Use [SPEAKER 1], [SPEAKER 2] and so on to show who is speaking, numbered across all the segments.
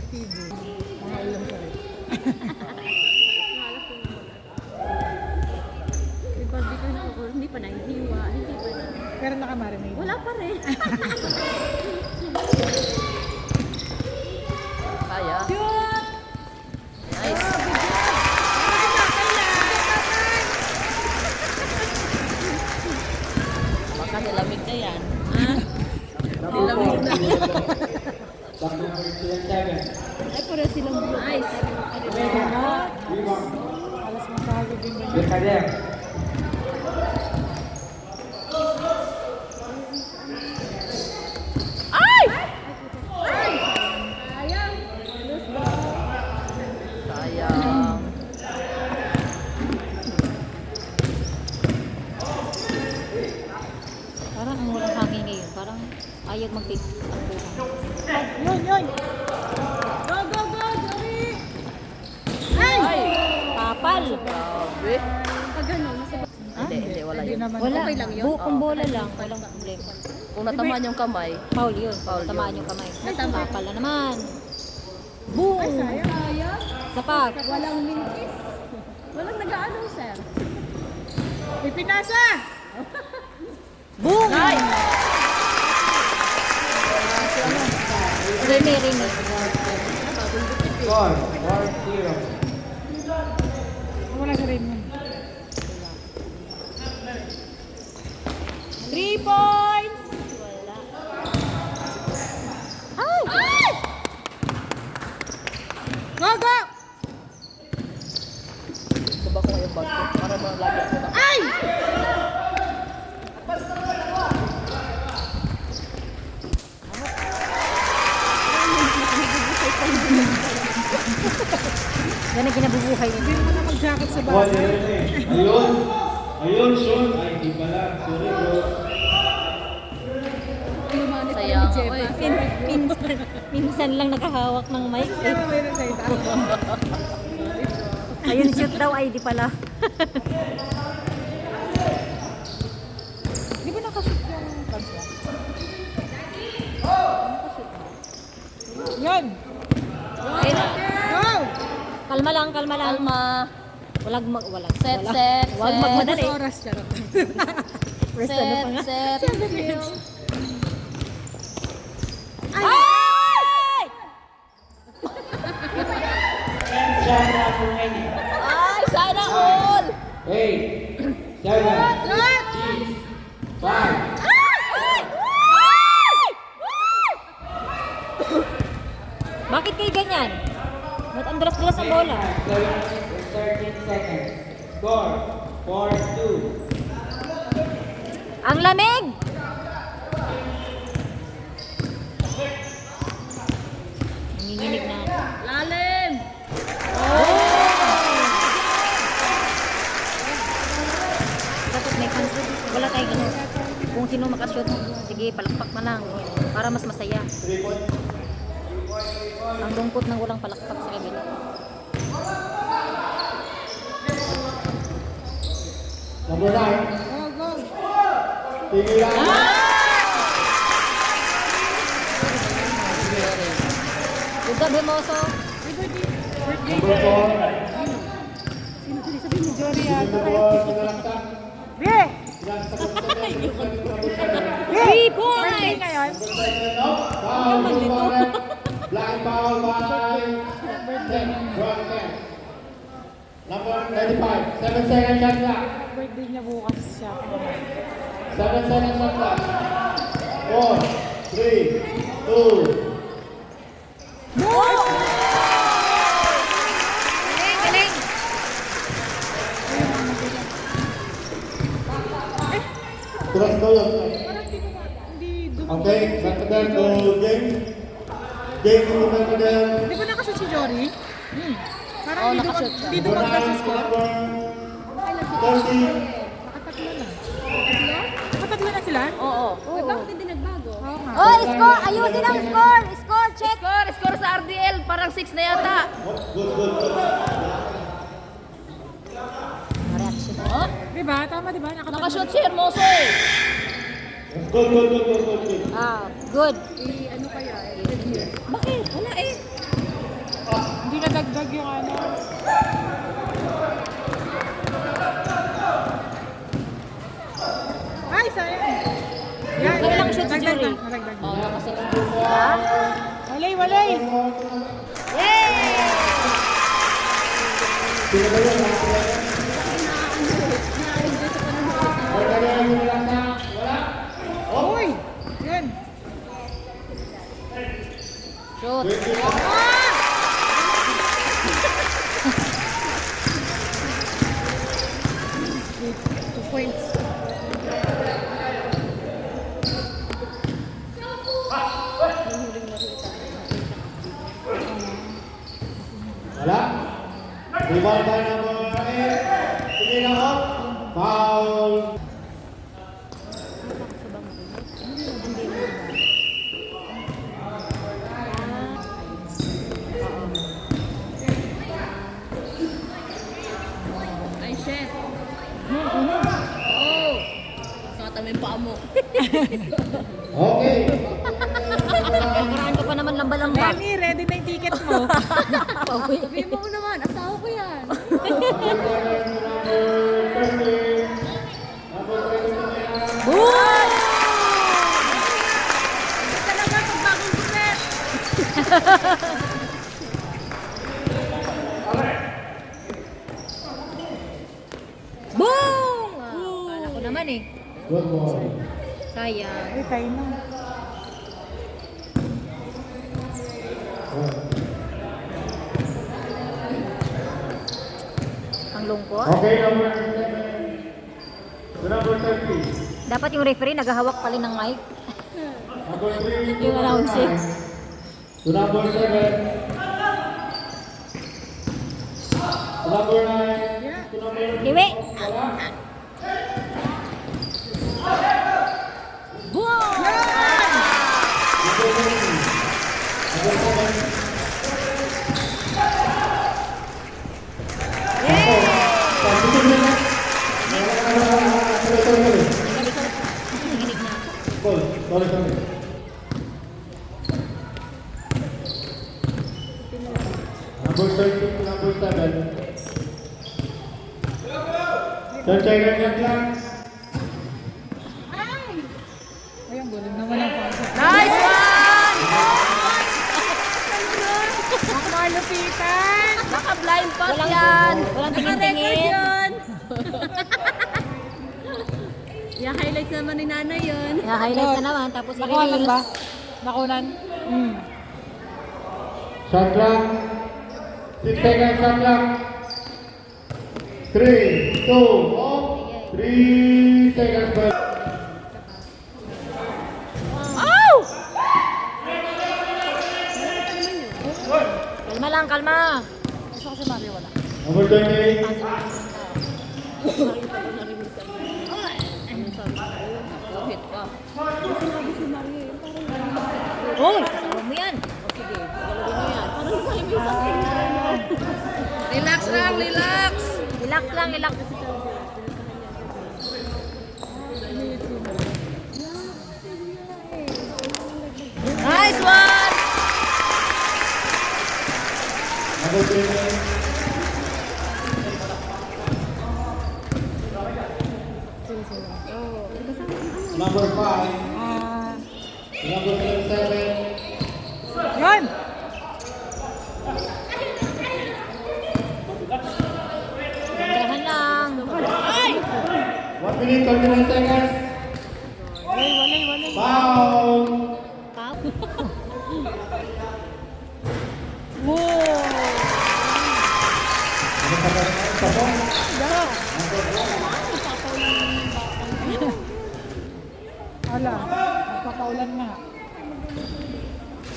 [SPEAKER 1] TV. Mga ulam sa rin.
[SPEAKER 2] Hindi pa nahihiwa, hindi pa na.
[SPEAKER 1] Pero nakamarinate.
[SPEAKER 2] Wala pa rin.
[SPEAKER 3] Kaya.
[SPEAKER 2] Cute!
[SPEAKER 3] Nice. Baka nilamig na yan.
[SPEAKER 2] Nilamig na.
[SPEAKER 4] Ay, para silang
[SPEAKER 2] Nice.
[SPEAKER 1] Pwede na. Alas masahagod din ganyan.
[SPEAKER 3] Ay!
[SPEAKER 2] Sayang.
[SPEAKER 3] Sayang.
[SPEAKER 4] Parang ang walang hangin ngayon. Parang ayaw mag-take.
[SPEAKER 1] Yun, yun.
[SPEAKER 2] Go, go, go, Joey!
[SPEAKER 3] Ay!
[SPEAKER 4] Papal.
[SPEAKER 3] Grabe.
[SPEAKER 2] Pag ganun, nasa
[SPEAKER 3] Hindi, wala
[SPEAKER 1] Hindi
[SPEAKER 3] yun.
[SPEAKER 1] naman.
[SPEAKER 4] Wala.
[SPEAKER 2] Okay lang yun?
[SPEAKER 4] Kung bola lang, walang problema.
[SPEAKER 3] Kung natamaan yung kamay,
[SPEAKER 4] Foul yun.
[SPEAKER 3] Foul
[SPEAKER 4] Tamaan
[SPEAKER 3] yun.
[SPEAKER 4] yung kamay.
[SPEAKER 2] Natama.
[SPEAKER 4] Papal na naman. Boom!
[SPEAKER 2] Sayang.
[SPEAKER 4] Sapat.
[SPEAKER 2] Walang mintis. Walang nag-ano, sir.
[SPEAKER 1] May pinasa!
[SPEAKER 4] Boom!
[SPEAKER 3] Nice!
[SPEAKER 4] Remy, Remy.
[SPEAKER 5] Score, 4-0.
[SPEAKER 1] Wala sa Raymond.
[SPEAKER 2] 3 points!
[SPEAKER 4] Ay!
[SPEAKER 1] Go, go!
[SPEAKER 3] Baba ko yung bag ko para malagyan ko na.
[SPEAKER 1] Ay!
[SPEAKER 4] Yan ang kinabubuhay
[SPEAKER 1] Hindi
[SPEAKER 4] nila.
[SPEAKER 1] naman na mag-jacket sa
[SPEAKER 5] One
[SPEAKER 1] bahay.
[SPEAKER 5] Ayun. Ayun, Sean. Ay, di pala. Sorry, bro.
[SPEAKER 2] Lumanit pa
[SPEAKER 3] Sayang.
[SPEAKER 2] ni Jeba.
[SPEAKER 3] Oy.
[SPEAKER 4] Minsan lang nakahawak ng mic.
[SPEAKER 1] Pero may na sa itaas.
[SPEAKER 4] Ayun, shoot daw ay di pala.
[SPEAKER 1] Di ba nakashoot yung kansa? Yun!
[SPEAKER 4] Ay,
[SPEAKER 1] Go!
[SPEAKER 4] kalma lang, kalma lang.
[SPEAKER 3] Alma.
[SPEAKER 4] Walang walang.
[SPEAKER 3] Set,
[SPEAKER 4] walang-
[SPEAKER 3] set,
[SPEAKER 4] Huwag
[SPEAKER 3] set.
[SPEAKER 4] magmadali.
[SPEAKER 1] Mas oras, charot.
[SPEAKER 4] First ano pa nga.
[SPEAKER 3] Set.
[SPEAKER 4] Ay!
[SPEAKER 5] Shot number 90.
[SPEAKER 3] Ay, sana all!
[SPEAKER 5] 8, 7, 6, 5,
[SPEAKER 4] Bakit kayo ganyan? Ba't ang dalas-dalas ang bola?
[SPEAKER 5] 13 seconds. Score, 4-2.
[SPEAKER 4] Ang lamig! Nanginginig na.
[SPEAKER 2] Lalim!
[SPEAKER 4] Dapat may fans. Wala tayong ano. Kung sino makashoot, sige, palakpak na lang. Para mas masaya. Ang lungkot ng walang palakpak sa kabila.
[SPEAKER 5] Number 9.
[SPEAKER 1] Go, go!
[SPEAKER 5] Tigilan.
[SPEAKER 4] Good job, Hermoso.
[SPEAKER 5] Number 4.
[SPEAKER 1] Si Jory yata.
[SPEAKER 5] Be!
[SPEAKER 1] Be!
[SPEAKER 4] 3 points!
[SPEAKER 1] Birthday ngayon.
[SPEAKER 5] Foul, blind foul by Broadcast. Number 35. 7 seconds shot clock.
[SPEAKER 1] Birthday niya bukas siya.
[SPEAKER 5] 7 seconds shot clock. 4, 3, 2,
[SPEAKER 4] Galing, galing.
[SPEAKER 5] Turas daw yun.
[SPEAKER 1] Hindi dum-
[SPEAKER 5] Okay, back to them, go James. James, back to them.
[SPEAKER 1] Di ba nakashoot si Jory? Parang
[SPEAKER 3] Oo,
[SPEAKER 1] hindi
[SPEAKER 3] nakashoot siya.
[SPEAKER 1] Dito
[SPEAKER 5] Number
[SPEAKER 1] magka sa
[SPEAKER 5] 9,
[SPEAKER 1] score.
[SPEAKER 5] number 30.
[SPEAKER 1] Nakatatlo na. Nakatatlo na sila?
[SPEAKER 3] Oo.
[SPEAKER 2] Uy, bakit hindi nagbago?
[SPEAKER 1] Oo nga.
[SPEAKER 4] Oh, score! Ayusin ang score! Score, check!
[SPEAKER 3] Score sa RDL. Parang 6 na yata.
[SPEAKER 5] Good, good, good.
[SPEAKER 4] Reaction.
[SPEAKER 3] Oh,
[SPEAKER 1] Diba? Tama diba? Nakatatlo.
[SPEAKER 3] nakashoot si Hermoso eh.
[SPEAKER 5] Good, good, good, good, good, good.
[SPEAKER 4] Ah, good.
[SPEAKER 2] Ano kaya?
[SPEAKER 3] Bakit? Wala eh.
[SPEAKER 1] nadagdag yung ano. Ay, sayang. Yan,
[SPEAKER 4] Ilang shots,
[SPEAKER 1] dagdag
[SPEAKER 4] Jory?
[SPEAKER 1] na, nadagdag na.
[SPEAKER 3] Oh, nakasit.
[SPEAKER 1] Walay, walay. Uy, yan.
[SPEAKER 4] Shoot.
[SPEAKER 1] Two points.
[SPEAKER 5] Wala. Rebound by number 8. Tingin out. Foul.
[SPEAKER 3] Ay, shit. Oh. Sakata mo yung paa mo.
[SPEAKER 5] Okay.
[SPEAKER 4] Nakaraan ka pa naman lamba-lamba.
[SPEAKER 1] Lenny, ready na yung ticket mo.
[SPEAKER 3] Sabihin mo naman, asawa ko yan.
[SPEAKER 4] Boom!
[SPEAKER 3] Talaga, pag bagong gupit.
[SPEAKER 4] Boom! Kala ko naman eh.
[SPEAKER 5] Good ball.
[SPEAKER 4] Sayang.
[SPEAKER 1] Ay, tayo na.
[SPEAKER 4] Ang lungkot.
[SPEAKER 5] Okay, number 7. To number 30.
[SPEAKER 4] Dapat yung referee naghahawak pa rin ng mic.
[SPEAKER 5] Number 3.
[SPEAKER 4] Yung announcing.
[SPEAKER 5] To number 7. To number 9. To number 8.
[SPEAKER 4] Iwi!
[SPEAKER 5] Goal. Sorry, sorry. Number 30 to number 7. 10 seconds lang.
[SPEAKER 1] Ay, ang gulo naman ang pasok.
[SPEAKER 3] Nice one!
[SPEAKER 1] Nakalupitan!
[SPEAKER 3] Naka-blind pass yan.
[SPEAKER 4] Walang
[SPEAKER 3] Naka-record
[SPEAKER 4] tingin-tingin.
[SPEAKER 3] yun. Yung highlights naman ni nanay yun.
[SPEAKER 4] Na-highlight na naman, tapos
[SPEAKER 1] Nakunan ba?
[SPEAKER 4] i-reels.
[SPEAKER 1] Nakunan?
[SPEAKER 5] Shot clock. 6 seconds shot clock. 3, 2, off. 3 seconds break.
[SPEAKER 4] Kalma lang, kalma.
[SPEAKER 5] Number 28.
[SPEAKER 3] Hit pa.
[SPEAKER 4] Uy, kasama mo yan.
[SPEAKER 3] Relax lang, relax.
[SPEAKER 4] Relax lang, relax.
[SPEAKER 3] Nice one!
[SPEAKER 5] Number 28. Number 5. Number 7.
[SPEAKER 1] Yun!
[SPEAKER 4] Gandahan lang.
[SPEAKER 5] 1 minute, 29 seconds.
[SPEAKER 1] Walay, walay, walay.
[SPEAKER 5] Foul. Ano pa ba?
[SPEAKER 1] Wala. Magpapaulan nga.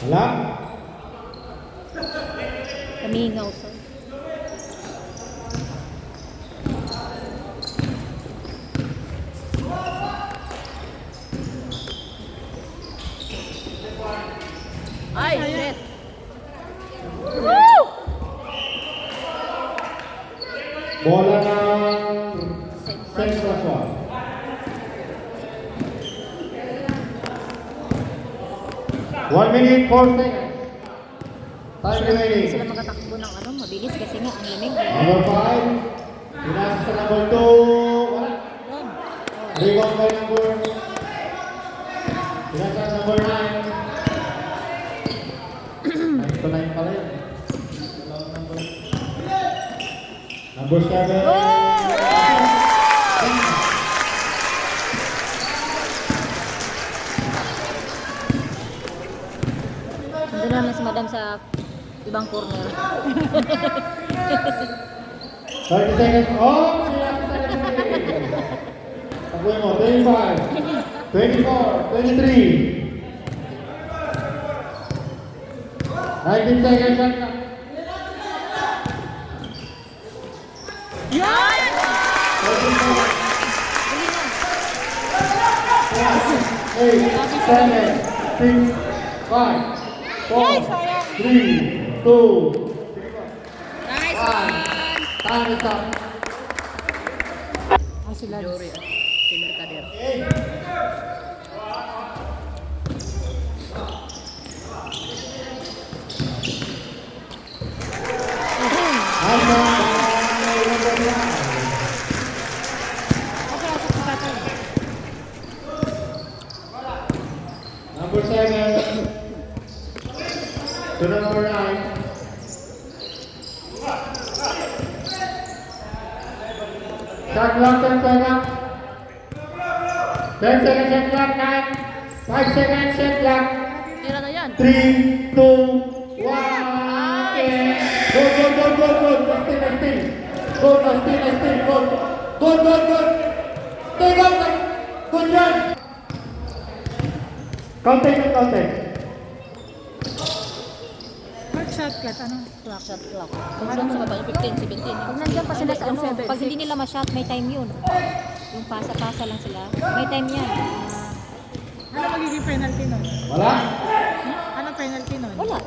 [SPEAKER 5] Wala?
[SPEAKER 4] Kamingaw, sir.
[SPEAKER 3] Ay, shit.
[SPEAKER 5] Bola ng Central Shot. One minute, 4 seconds. Time
[SPEAKER 4] Hindi
[SPEAKER 5] remaining.
[SPEAKER 4] sila magtatakbo ng ano, mabilis kasi nga ang lamig.
[SPEAKER 5] Number 5. Pinasa sa number 2. Wala.
[SPEAKER 1] Yun.
[SPEAKER 5] Rebound by number. Pinasa sa number 9. 9 to 9 pala yun. Number 7.
[SPEAKER 4] Nandun naman si madam sa ibang corner.
[SPEAKER 5] 30 seconds. Oh! Pinasa sa number 8. Tabuhin mo. 25. 24. 23. 19 seconds. Shot clock.
[SPEAKER 1] Yan!
[SPEAKER 5] 8, 7, 6, 5, 4, 3, 2,
[SPEAKER 3] Nice
[SPEAKER 5] 1.
[SPEAKER 3] one!
[SPEAKER 5] Time is up.
[SPEAKER 1] Ah, sila.
[SPEAKER 3] Jory at si Mercader.
[SPEAKER 5] Time
[SPEAKER 1] Okay, ako si tatay.
[SPEAKER 5] Number 7 to number 9. Shot clock, 10 seconds. 10 seconds shot clock, 9. 5 seconds shot clock.
[SPEAKER 3] Tira na yan.
[SPEAKER 5] 3, 2, 1. Okay. Go, go, go, go, go. Still, still. Go, go, still, still. Go. Go, go, go. Stay, go. Good run. Contact, contact.
[SPEAKER 1] Mark shot clock, ano?
[SPEAKER 4] Clock, shot clock.
[SPEAKER 3] Kung saan sa baba, 15, 17.
[SPEAKER 4] Pag nandiyan pa sila sa ano,
[SPEAKER 3] Seven,
[SPEAKER 4] pag
[SPEAKER 3] six.
[SPEAKER 4] hindi nila ma-shot, may time yun. Yung pasa-pasa lang sila, may time yan.
[SPEAKER 1] Ano magiging penalty nun?
[SPEAKER 5] Wala.
[SPEAKER 1] Ano penalty nun?
[SPEAKER 4] Wala.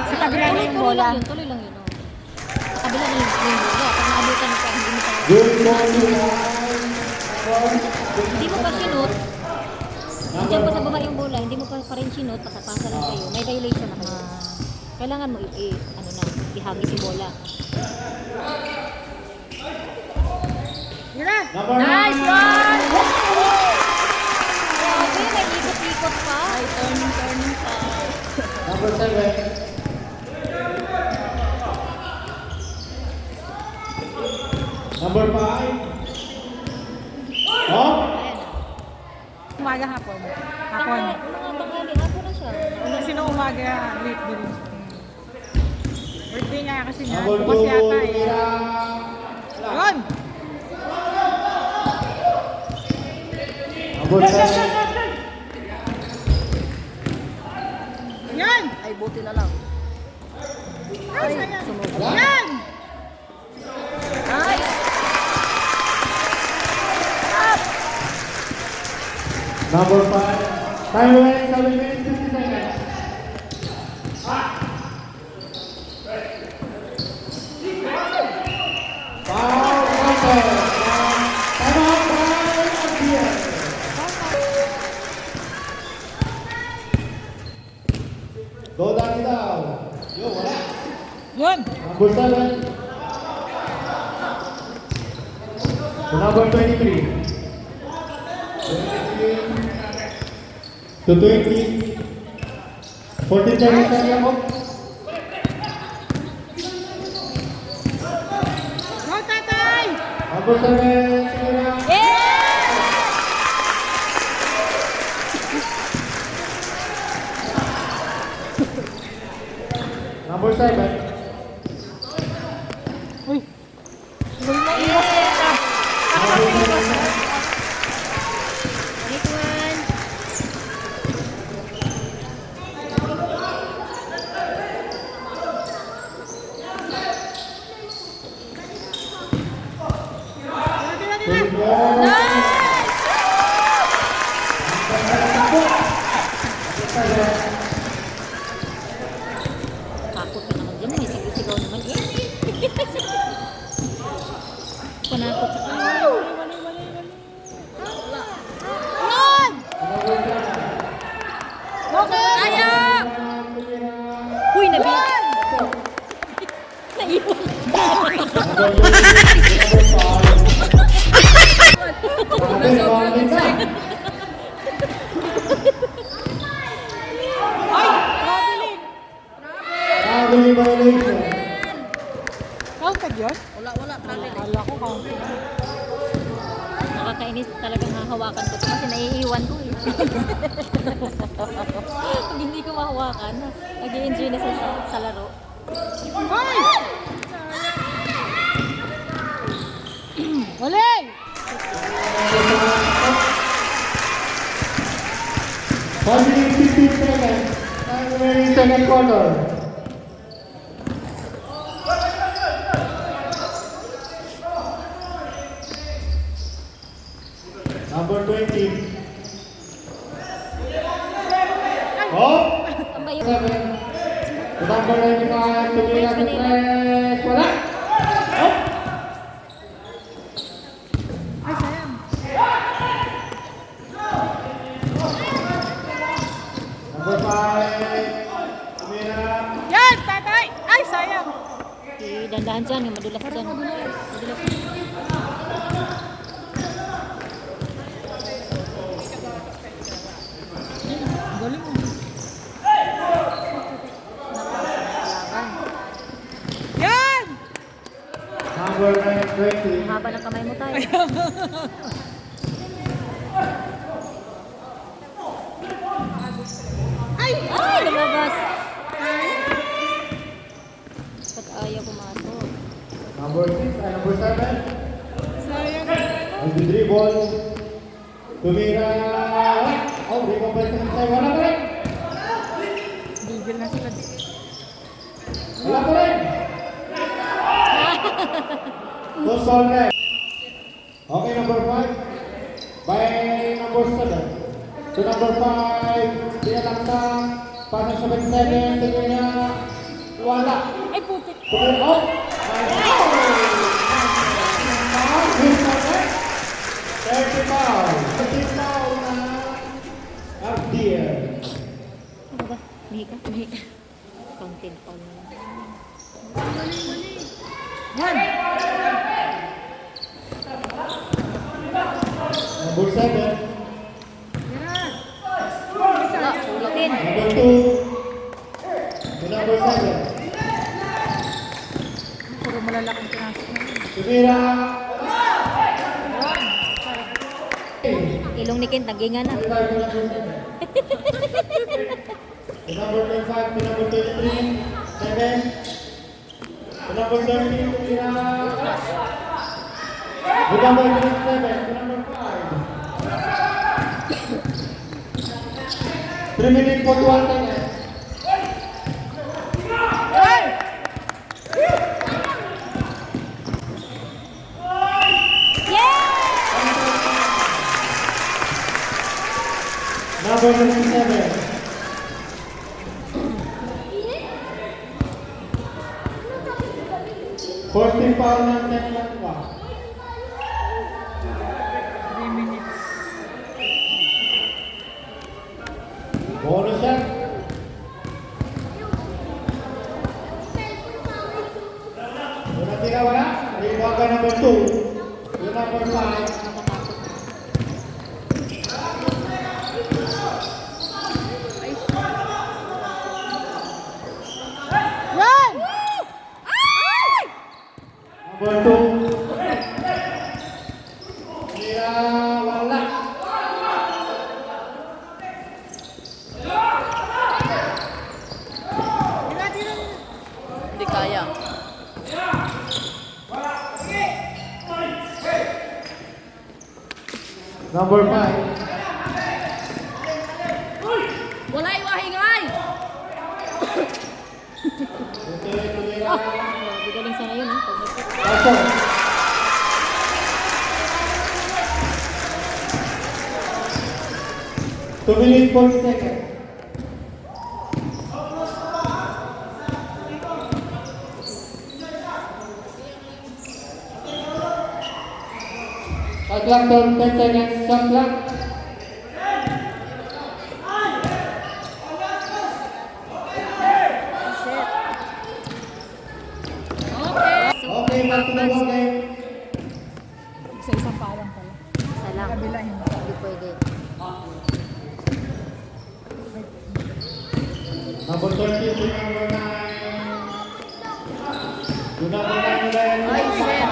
[SPEAKER 1] Sa kabila na yung bola.
[SPEAKER 4] Tuloy lang yun. Oh. Sa kabila na yung bola. Pag naabutan mo pa, hindi mo pa,
[SPEAKER 5] Good ball to
[SPEAKER 4] hindi mo pa sinot, nandiyan pa sa baba yung bola, hindi mo pa rin sinot, pasa-pasa lang kayo, may violation na kayo. Kailangan mo ano na, ihagis yung bola.
[SPEAKER 1] Mira!
[SPEAKER 5] Number
[SPEAKER 3] Nice
[SPEAKER 5] 9.
[SPEAKER 3] one!
[SPEAKER 4] Grabe, may ikot-ikot pa.
[SPEAKER 3] Ay, turning pa.
[SPEAKER 5] Number 7. Number 5. Oh.
[SPEAKER 1] Umaga hapon. Hapon.
[SPEAKER 4] Mga tanghali, hapon na siya.
[SPEAKER 1] Kasi nung umaga, late din. Birthday nga kasi niya.
[SPEAKER 5] Number
[SPEAKER 1] Bukas
[SPEAKER 5] 2.
[SPEAKER 1] yata eh.
[SPEAKER 5] Tira.
[SPEAKER 1] Yun!
[SPEAKER 5] Number 7.
[SPEAKER 1] Yan!
[SPEAKER 3] Ay, buti na lang.
[SPEAKER 1] Ay, yan!
[SPEAKER 3] Nice!
[SPEAKER 5] Number 5. Time remaining 7 minutes 50 seconds. Foul counted. Time out by Ampere. Go down down. Yo, wala.
[SPEAKER 1] Yun!
[SPEAKER 5] Number 7. To number 23. 23 to 20. 14 seconds na niya po.
[SPEAKER 1] Go, tatay!
[SPEAKER 5] Number 7. Sige na. Number 7.
[SPEAKER 1] Uy! Uy, maiwas na yan ah! Nakakapiliwas na.
[SPEAKER 4] Next one.
[SPEAKER 1] Tira, tira, tira!
[SPEAKER 4] Takot ka naman dyan, may sigaw-sigaw naman. Panakot sa kanya.
[SPEAKER 1] Yun! Okay!
[SPEAKER 3] Kaya!
[SPEAKER 4] Uy, nabi! iwan.
[SPEAKER 5] Number 20, number 5.
[SPEAKER 1] Traveling.
[SPEAKER 5] Traveling violation.
[SPEAKER 1] Counted yun?
[SPEAKER 3] Wala, travel.
[SPEAKER 1] Kala ko counted.
[SPEAKER 4] Nakakainis talagang hahawakan ko to kasi naiiwan ko eh. Pag hindi ko mahawakan, nag-i-enjoy na sa laro.
[SPEAKER 1] Ay! Uling!
[SPEAKER 5] 15 seconds. Time remaining second quarter. Number 20. Oh!
[SPEAKER 4] Ang ba yun?
[SPEAKER 5] 7. Number 95. Tumira sa tres. Wala. Oh!
[SPEAKER 1] Ay, sayang.
[SPEAKER 5] Number 5. Tumira.
[SPEAKER 1] Yan, tatay! Ay, sayang.
[SPEAKER 4] Dandahan dyan, yung madulas dyan. Madulas.
[SPEAKER 1] Galing mo. Yan!
[SPEAKER 5] Number 20.
[SPEAKER 4] Haba ng kamay mo tayo. Ay! Lumabas! Ba't ayaw pumasok?
[SPEAKER 5] Number 6 and number 7.
[SPEAKER 1] Sayang.
[SPEAKER 5] Ang dribble. Tumira. Oh, rebound by second side. Wala pa rin.
[SPEAKER 1] Gigil na sila.
[SPEAKER 5] Wala pa rin. Close ball red. Okay, number 5. By number 7. To number 5. Dia langsang. Pasang 7-7. Tumira. Wala.
[SPEAKER 1] Ay, putik.
[SPEAKER 5] Tumira. Oh. Thirty foul na Abdiel.
[SPEAKER 4] Ano ba? Mihi ka? Mihi ka. Content pa na lang.
[SPEAKER 1] Yan!
[SPEAKER 5] Number 7.
[SPEAKER 4] Wala, ulatin.
[SPEAKER 5] Number 2. To number 7.
[SPEAKER 1] Puro malalaking pinasok na yun.
[SPEAKER 5] Tumira.
[SPEAKER 4] Ilong ni Kent, naginga na.
[SPEAKER 5] To number 5. To number 23. 7. To number 13. Tumira. To number 7. To number 5. 3 minutes 41 seconds. Number 27. First team foul ng second pa.
[SPEAKER 1] 3 minutes.
[SPEAKER 5] Bonus shot. Yung natira wala. Rebound ka number 2. Yung number 5.
[SPEAKER 1] Yan!
[SPEAKER 5] Number 2. Tira wala.
[SPEAKER 3] Hindi kaya.
[SPEAKER 5] Number 5.
[SPEAKER 3] Walay wahingay!
[SPEAKER 5] Tumira.
[SPEAKER 4] Grabe, galing sana yun. Pag nag-
[SPEAKER 5] Pasok. Two minutes 40 seconds. Shot clock 10 seconds. Shot clock. Number 30 to number 9. To number 9 ulit.
[SPEAKER 3] Ay, shit.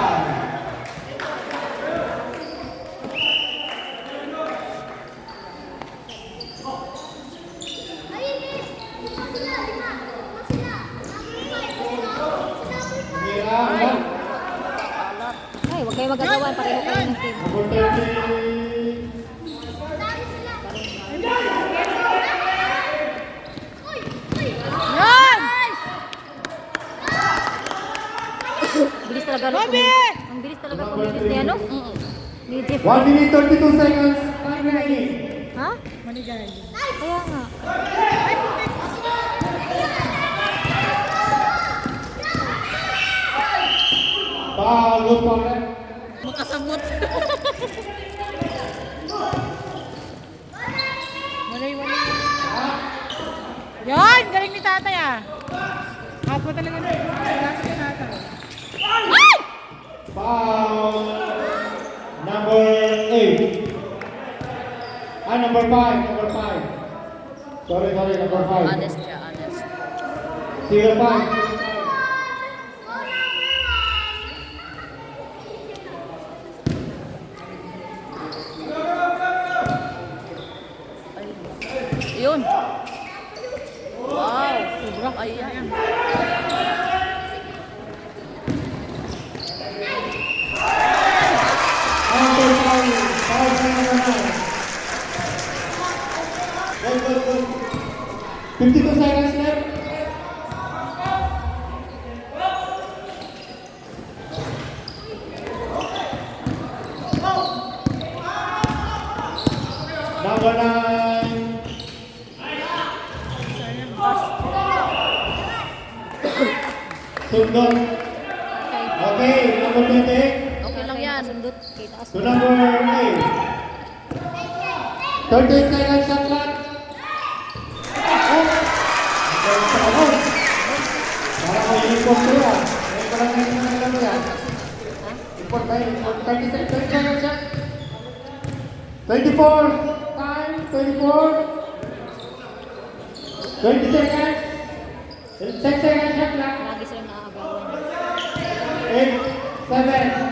[SPEAKER 5] Ay.
[SPEAKER 4] Ay, huwag kayo magagawan. Pareho kayo ng team.
[SPEAKER 5] Number 30.
[SPEAKER 1] Yan!
[SPEAKER 4] Bilis talaga.
[SPEAKER 1] Bobby!
[SPEAKER 4] Ang bilis talaga kumilis ni ano? Ni Jeff.
[SPEAKER 5] 1 minute 32 seconds. Time remaining.
[SPEAKER 4] Ha?
[SPEAKER 1] Manigay.
[SPEAKER 4] Kaya nga.
[SPEAKER 5] Foul, loose ball red.
[SPEAKER 3] Makasamot.
[SPEAKER 1] Walay. Yan! Galing ni tatay ah. Ako talaga na. Lasa ni tatay.
[SPEAKER 5] Foul. Number 8. Number 5. Number 5. Sorry, number 5.
[SPEAKER 3] Honest siya, honest.
[SPEAKER 5] Zero 5.
[SPEAKER 3] Yun. Wow. Sobrang ayan.
[SPEAKER 5] After foul, foul sa number 9. Go. 52 seconds left. Number 9. Sundot. Okay, number 20.
[SPEAKER 3] Okay lang yan.
[SPEAKER 4] Sundot. Kay taas.
[SPEAKER 5] To number 8. 38 seconds shot clock. Para ko uniform ko yan. Ngayon ko lang ngayon yan. Import tayo. 30 seconds shot. 24. Time. 24. 20 seconds. 10 seconds shot clock.
[SPEAKER 4] Lagi silang nakakagawan.
[SPEAKER 5] 8, 7,